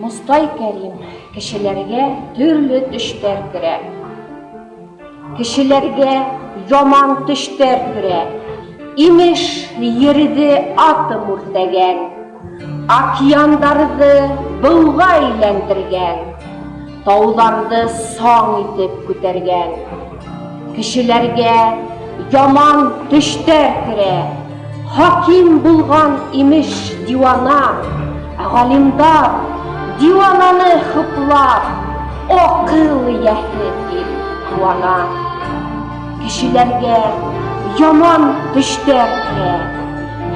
Мостай Кәрим кешеләргә төрле төштәр керә. Кешеләргә яман төштәр керә. Имеш йөрде атым үртәгән, океандарды быуга әйләндергән, тауларды саң итеп күтәргән. Кешеләргә яман төштәр керә. Хаким булган имеш дивана, галимдар дивананы хуплап, акыл иясе дип куана. Кешеләргә яман төштәр керә.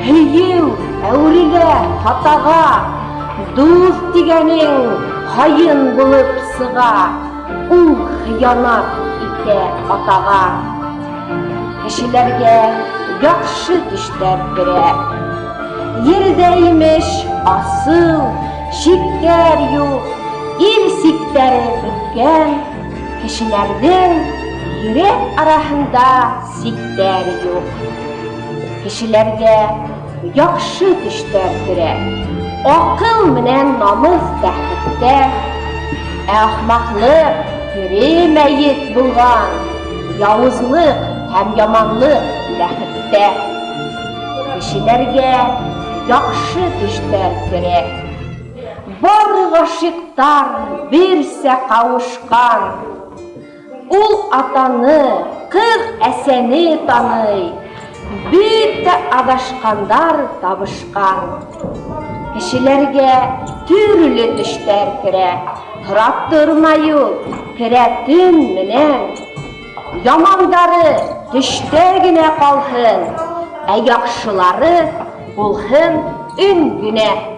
Һөю әүригә, хатага, дуст дигәнең хаин булып сыга, ул хыянат итә атага. Кешеләргә яхшы төштәр керә. Ердә имеш асыл, шиктәр юк, ил сиктәре беткән. Кешеләрнең йөрәк арасында сиктәр юк. Кешеләргә яхшы төштәр керә. Акыл менән намус бәхеттә, ахмаклык тере мәет булган, явызлык һәм яманлык бәхеттә. Кешеләргә яхшы төштәр керә. Бар гашыйктар берсә кавышкан, ул атаны, кыз әсәне таный, бөтә адашкандар табышкан. Кешеләргә төрле төштәр керә. Торап тормаю керә төн менән. Ямандары төштә генә калһын, яхшылары булһын өн генә.